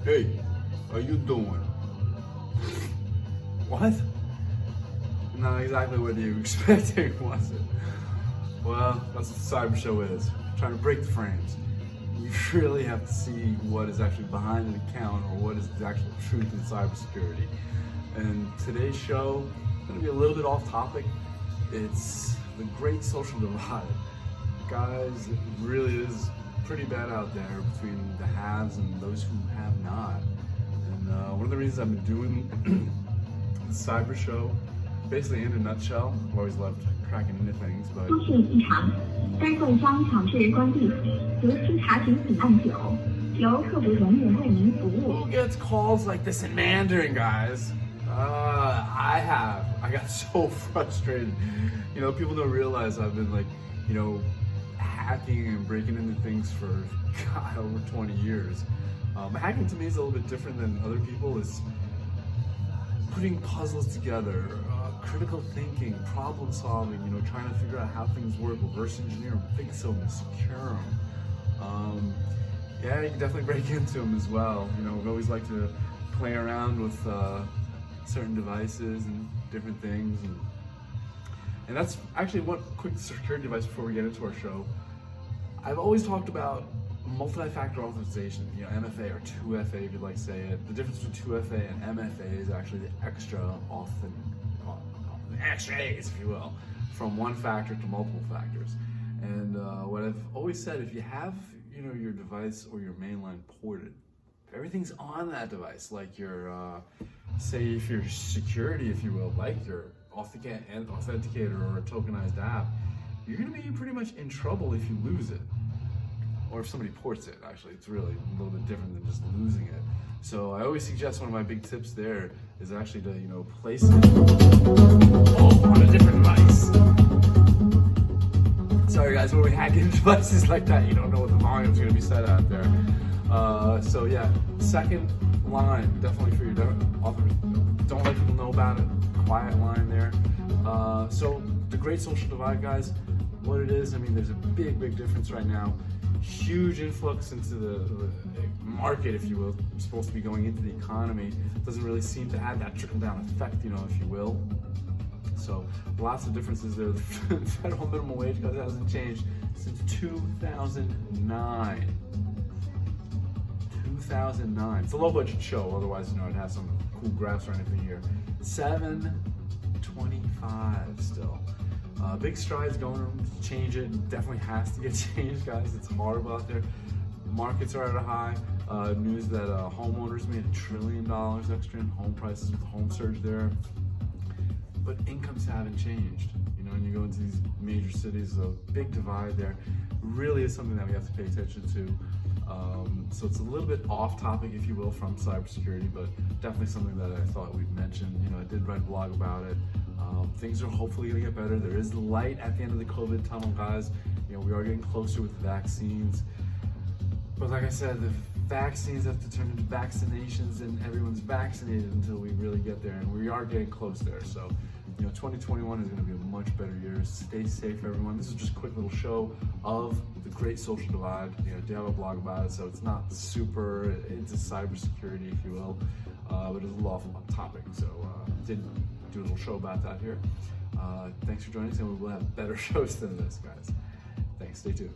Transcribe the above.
Hey, how you doing? What? Not exactly what you were expecting, was it? Well, that's what the Cyber Show is. Trying to break the frames. You really have to see what is actually behind an account or what is the actual truth in cybersecurity. And today's show is going to be a little bit off topic. It's the great social divide. Guys, it really is pretty bad out there between the haves and those who have not. And one of the reasons I've been doing the Cyber Show, basically in a nutshell, I've always loved cracking into things, but 通讯异常，该柜商强制关闭，由需查询请按9，由客服人员为您服务。 who gets calls like this in Mandarin, guys? I got so frustrated. You know, people don't realize I've been hacking and breaking into things for, God, over 20 years. Hacking to me is a little bit different than other people. It's putting puzzles together, critical thinking, problem solving, trying to figure out how things work, reverse engineer them, fix them, secure them. Yeah, you can definitely break into them as well. We always like to play around with certain devices and different things. And that's actually one quick security device before we get into our show. I've always talked about multi-factor authorization, MFA or 2FA if you'd like to say it. The difference between 2FA and MFA is actually the extra extra A's, if you will, from one factor to multiple factors. And what I've always said, if you have your device or your mainline ported, if everything's on that device, like your say if your security, if you will, like your authenticator or a tokenized app, you're going to be pretty much in trouble if you lose it. Or if somebody ports it, actually, it's really a little bit different than just losing it. So I always suggest one of my big tips there is actually to, place it on a different device. Sorry guys, when we hack into devices like that, you don't know what the volume's gonna be set at there. So yeah, second line, definitely for your don't let people know about it. Quiet line there. So the great social divide, guys, what it is, there's a big difference right now. Huge influx into the market, if you will, supposed to be going into the economy. Doesn't really seem to have that trickle-down effect, if you will. So lots of differences there. The federal minimum wage hasn't changed since 2009. 2009. It's a low-budget show, otherwise, it has some cool graphs or anything here. $7.25 still. Big strides going to change it. Definitely has to get changed, guys. It's horrible out there. Markets are at a high. News that homeowners made $1 trillion extra in home prices with the home surge there. But incomes haven't changed. When you go into these major cities, a big divide there really is something that we have to pay attention to. So it's a little bit off topic, if you will, from cybersecurity, but definitely something that I thought we'd mention. I did write a blog about it. Things are hopefully going to get better. There is light at the end of the COVID tunnel, guys. We are getting closer with the vaccines. But like I said, the vaccines have to turn into vaccinations, and everyone's vaccinated until we really get there, and we are getting close there. So, 2021 is going to be a much better year. Stay safe, everyone. This is just a quick little show of the great social divide. I do have a blog about it, so it's not super into cybersecurity, if you will, but it's a little off topic. So, did do a little show about that here. Thanks for joining us, and we will have better shows than this, guys. Thanks. Stay tuned.